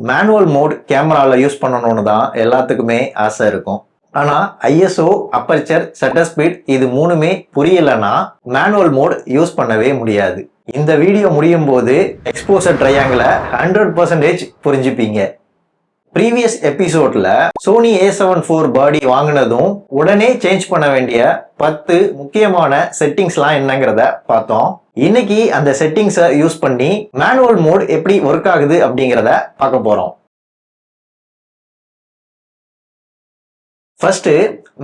Manual mode கேமரால use பண்ணணும்னு தான் எல்லாத்துக்குமே ஆசை இருக்கும். ஆனா ISO, அப்பர்ச்சர், ஷட்டர் ஸ்பீட் இது மூணுமே புரியலன்னா மேனுவல் மோட் யூஸ் பண்ணவே முடியாது. இந்த வீடியோ முடியும் போது எக்ஸ்போசர் ட்ரையாங்கிளை 100% புரிஞ்சுப்பீங்க. ப்ரீவியஸ் எபிசோட்ல சோனி A7 IV பாடி வாங்கினதும் உடனே சேஞ்ச் பண்ண வேண்டிய 10 முக்கியமான செட்டிங்ஸ்லாம் என்னங்கிறத பார்த்தோம். இன்னைக்கு அந்த செட்டிங்ஸை யூஸ் பண்ணி மேனுவல் மோட் எப்படி ஒர்க் ஆகுது அப்படிங்கிறத பார்க்க போறோம். ஃபர்ஸ்ட்,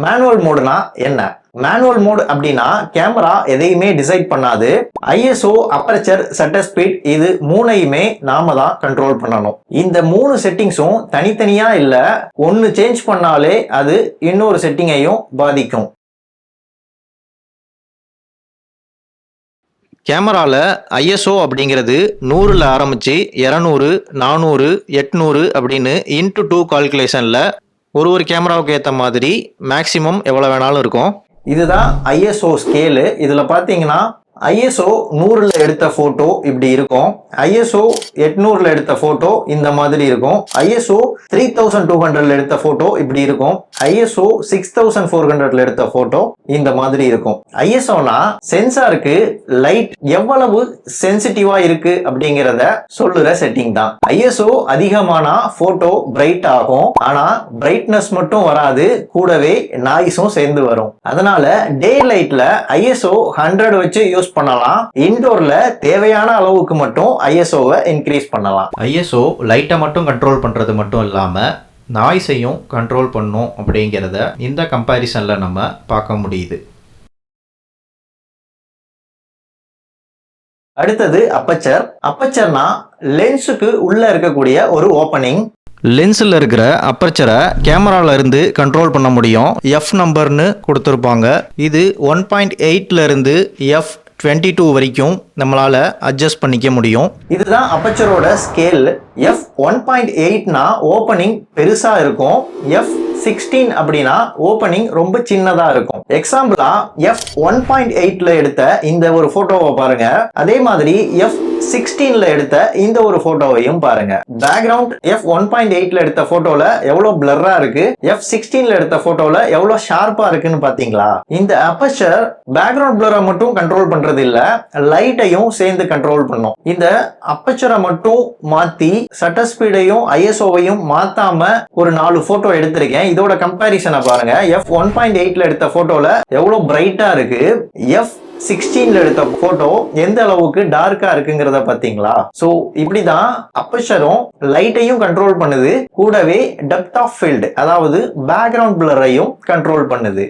மேனுவல் மோடுனா என்ன? மேனுவல் மோட் அப்படின்னா கேமரா எதையுமே டிசைட் பண்ணாது. ISO, அப்பர்ச்சர், ஷட்டர் ஸ்பீட் இது மூணையுமே நாம தான் கண்ட்ரோல் பண்ணணும். இந்த மூணு செட்டிங்ஸும் தனித்தனியா இல்ல, ஒன்னு சேஞ்ச் பண்ணாலே அது இன்னொரு செட்டிங்கையும் பாதிக்கும். கேமரால ISO அப்படிங்கிறது 100ல ஆரம்பிச்சு 200, 400, 800 அப்படின்னு இன்டு 2 கால்குலேஷன்ல ஒரு கேமராவுக்கு ஏற்ற மாதிரி மேக்சிமம் எவ்வளோ வேணாலும் இருக்கும். இதுதான் ISO ஸ்கேலு. இதில் பார்த்தீங்கன்னா ISO 100ல எடுத்த ஃபோட்டோ இப்படி இருக்கும். ISO 800ல எடுத்த ஃபோட்டோ இந்த மாதிரி இருக்கும். ISO 3200ல எடுத்த ஃபோட்டோ இப்படி இருக்கும். ISO 6400ல எடுத்த ஃபோட்டோ இந்த மாதிரி இருக்கும். ISOனா சென்சாருக்கு லைட் எவ்வளவு சென்சிட்டிவா இருக்கு அப்படிங்கிறத சொல்லுற செட்டிங் தான். ISO அதிகமானா ஃபோட்டோ பிரைட் ஆகும். ஆனா பிரைட்னஸ் மட்டும் வராது, கூடவே நாய்ஸும் சேர்ந்து வரும். அதனால டே லைட்ல ISO 100 வச்சு யூஸ் பண்ணலாம். இன்டோர்ல தேவையான அளவுக்கு மட்டும் ISO-வை இன்க்ரீஸ் பண்ணலாம். ISO லைட்டை மட்டும் கண்ட்ரோல் பண்றது மட்டும் இல்லாம நாய்ஸையும் கண்ட்ரோல் பண்ணும் அப்படிங்கிறத இந்த கம்பேரிசன்ல நம்ம பார்க்க முடியுது. அடுத்தது அப்பர்ச்சர். அப்பர்ச்சர்னா லென்ஸுக்கு உள்ள இருக்கக்கூடிய ஒரு ஓப்பனிங். லென்ஸில் இருக்கிற அப்பர்ச்சரை கேமரால இருந்து கண்ட்ரோல் பண்ண முடியும். F நம்பர்னு கொடுத்துருப்பாங்க. இது 1.8ல இருந்து F22 வரைக்கும் நம்மளால அட்ஜஸ்ட் பண்ணிக்க முடியும். இதுதான் அப்பர்ச்சரோட ஸ்கேல். F1.8னா ஓப்பனிங் பெருசா இருக்கும். F16 அப்படின்னா ஓப்பனிங் ரொம்ப சின்னதா இருக்கும். எக்ஸாம்பிளா F1.8ல எடுத்த இந்த ஒரு போட்டோவை பாருங்க. அதே மாதிரி F16ல எடுத்த இந்த ஒரு போட்டோவையும் பாருங்க. பேக்ரவுண்ட் F1.8ல எடுத்த போட்டோல எவ்வளவு பிளர்ரா இருக்கு, F16ல எடுத்த போட்டோல எவ்வளவு ஷார்ப்பா இருக்குன்னு பாத்தீங்களா? இந்த அப்பர்ச்சர் பேக்ரவுண்ட் பிளரை மட்டும் கண்ட்ரோல் பண்றது இல்ல, லைட்டையும் சேர்ந்து கண்ட்ரோல் பண்ணும். இந்த அப்பர்ச்சரை மட்டும் மாத்தி ஷட்டர் ஸ்பீடையும் ISO-வையும் மாத்தாம ஒரு 4 போட்டோ எடுத்திருக்கேன். இதோட கம்பேரிசனை பாருங்க. F1.8ல எடுத்த போட்டோல எவ்வளவு பிரைட்டா இருக்கு, F16ல எடுத்த போட்டோ எந்த அளவுக்கு டார்க்கா இருக்குங்கிறத பாத்தீங்களா? சோ இப்படிதான் அப்பர்ச்சரும் லைட்டையும் கண்ட்ரோல் பண்ணுது, கூடவே டெப்த் ஆஃப் ஃபீல்ட் அதாவது பேக்ரவுண்ட் பிளரையும் கண்ட்ரோல் பண்ணுது.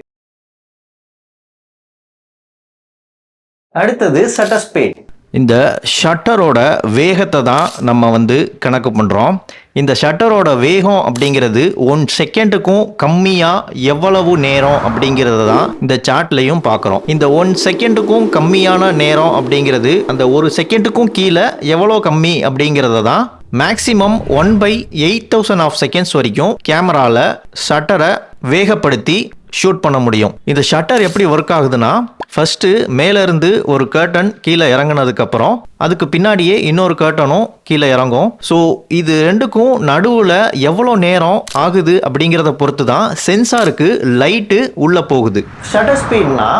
அடுத்தது ஷட்டர் ஸ்பீட். இந்த ஷட்டரோட வேகத்தை தான் நம்ம கணக்கு பண்ணுறோம். இந்த ஷட்டரோட வேகம் அப்படிங்கிறது 1 செகண்டுக்கும் கம்மியாக எவ்வளவு நேரம் அப்படிங்கிறத தான் இந்த சார்ட்லையும் பார்க்குறோம். இந்த 1 செகண்டுக்கும் கம்மியான நேரம் அப்படிங்கிறது அந்த 1 செகண்டுக்கும் கீழே எவ்வளோ கம்மி அப்படிங்கிறத தான் மேக்ஸிமம் 1/8000 ஆஃப் செகண்ட்ஸ் வரைக்கும் கேமராவில் ஷட்டரை வேகப்படுத்தி ஷூட் பண்ண முடியும். இந்த ஷட்டர் எப்படி ஒர்க் ஆகுதுன்னா, ஃபர்ஸ்ட்டு மேலேருந்து ஒரு கர்டன் கீழே இறங்கினதுக்கப்புறம் அதுக்கு பின்னாடியே இன்னொரு கர்டனும் கீழே இறங்கும். ஸோ இது ரெண்டுக்கும் நடுவில் எவ்வளோ நேரம் ஆகுது அப்படிங்கிறத பொறுத்து தான் சென்சாருக்கு லைட்டு உள்ளே போகுது. ஷட்டர் ஸ்பீட்னா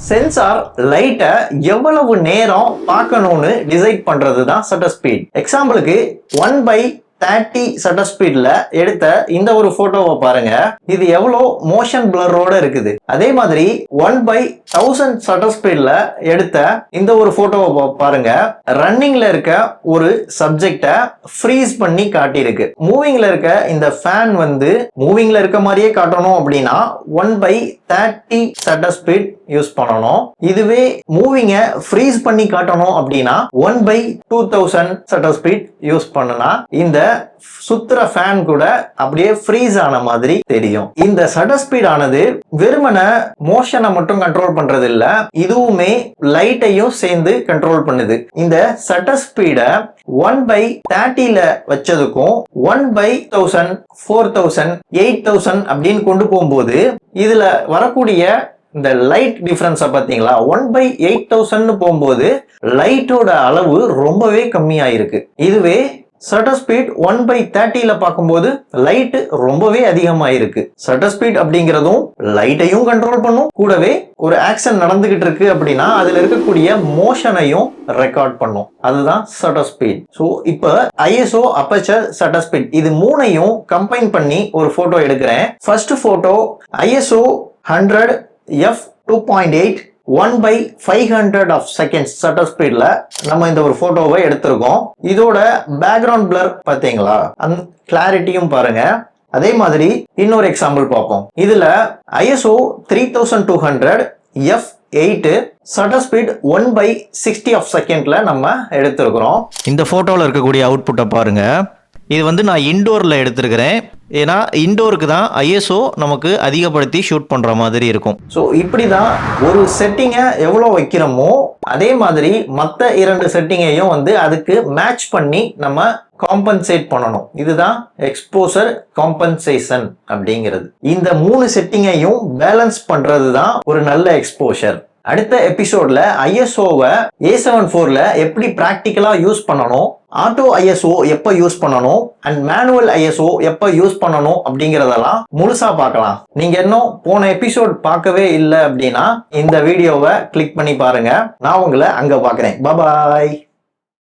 சென்சார் லைட்டை எவ்வளவு நேரம் பார்க்கணும்னு டிசைட் பண்றது தான் ஷட்டர் ஸ்பீட். எக்ஸாம்பிளுக்கு 1/30 ஷட்டர் ஸ்பீட்ல எடுத்த இந்த ஒரு போட்டோவை பாருங்க. இது எவ்வளோ மோஷன் பிளரோட இருக்குது. அதே மாதிரி 1/1000 ஷட்டர் ஸ்பீட்ல எடுத்த இந்த ஒரு போட்டோவை பாருங்க. ரன்னிங்ல இருக்க ஒரு சப்ஜெக்ட ஃப்ரீஸ் பண்ணி காட்டியிருக்கு. மூவிங்ல இருக்க இந்த ஃபேன் மூவிங்ல இருக்க மாதிரியே காட்டணும் அப்படின்னா 1/30 ஷட்டர் ஸ்பீட் யூஸ் பண்ணணும். இதுவே மூவிங்க ஃப்ரீஸ் பண்ணி காட்டணும் அப்படின்னா 1/2000 ஷட்டர் ஸ்பீட் யூஸ் பண்ணனா இந்த சுத்துற ஃபேன் கூட அப்படியே ஃப்ரீஸ் ஆன மாதிரி தெரியும். இந்த ஷட்டர் ஸ்பீட் ஆனது வெறுமன மோஷனை மட்டும் கண்ட்ரோல் பண்றது இல்ல, இதுவுமே லைட்டையும் சேர்ந்து கண்ட்ரோல் பண்ணுது. இந்த ஷட்டர் ஸ்பீடை 1/30ல வச்சதுக்கும் 1/1000, 4000, 8000 அப்படின்னு கொண்டு போகும்போது இதுல வரக்கூடிய இந்த லைட் டிஃபரன்ஸை பார்த்தீங்களா? 1/8000 போகும்போது லைட்டோட அளவு ரொம்பவே கம்மியாயிருக்கு. இதுவே ஷட்டர் ஸ்பீட் 1/30ல பார்க்கும்போது லைட் ரொம்பவே அதிகமா இருக்கு. ஷட்டர் ஸ்பீட் அப்படிங்கிறதும் லைட்டையும் கண்ட்ரோல் பண்ணும், கூடவே ஒரு ஆக்ஷன் நடந்துகிட்டு இருக்கு அப்படின்னா அதுல இருக்கக்கூடிய மோஷனையும் ரெக்கார்ட் பண்ணும். அதுதான் ஷட்டர் ஸ்பீட். ஸோ இப்போ ஐஎஸ்ஓ, அப்பச்சர், ஷட்டர் ஸ்பீட் இது மூணையும் கம்பைன் பண்ணி ஒரு போட்டோ எடுக்கிறேன். First photo ISO 100 f2.8 1/500 of seconds shutter ஸ்பீட்ல நம்ம இந்த ஒரு போட்டோவை எடுத்திருக்கோம். இதோட பேக்ரவுண்ட் பிளர் பாத்தீங்களா, அந்த கிளாரிட்டியும் பாருங்க. அதே மாதிரி இன்னொரு எக்ஸாம்பிள் பார்ப்போம். இதுல ISO 3200 f8 shutter speed 1/60 of secondல நம்ம எடுத்திருக்கிறோம். இந்த போட்டோல இருக்கக்கூடிய அவுட்புட்டை பாருங்க. இது வந்து நான் இன்டோரில் எடுத்திருக்கிறேன். ஏன்னா இன்டோருக்கு தான் ஐஎஸ்ஓ நமக்கு அதிகப்படுத்தி ஷூட் பண்ணுற மாதிரி இருக்கும். ஸோ இப்படி தான் ஒரு செட்டிங்கை எவ்வளோ வைக்கிறோமோ அதே மாதிரி மற்ற 2 செட்டிங்கையும் வந்து அதுக்கு மேட்ச் பண்ணி நம்ம காம்பன்சேட் பண்ணணும். இதுதான் எக்ஸ்போசர் காம்பன்சேஷன் அப்படிங்கிறது. இந்த 3 செட்டிங்கையும் பேலன்ஸ் பண்ணுறது தான் ஒரு நல்ல எக்ஸ்போஷர். அடுத்த எபிசோட்ல ஐஎஸ்ஓவை A74ல எப்படி பிராக்டிக்கலா யூஸ் பண்ணணும், ஆட்டோ ஐஎஸ்ஓ எப்போ யூஸ் பண்ணணும் அண்ட் மேனுவல் ஐஎஸ்ஓ எப்போ யூஸ் பண்ணணும் அப்படிங்கறதெல்லாம் முழுசா பார்க்கலாம். நீங்க இன்னும் போன எபிசோட் பார்க்கவே இல்லை அப்படின்னா இந்த வீடியோவை கிளிக் பண்ணி பாருங்க. நான் உங்களை அங்க பார்க்குறேன். பாய்.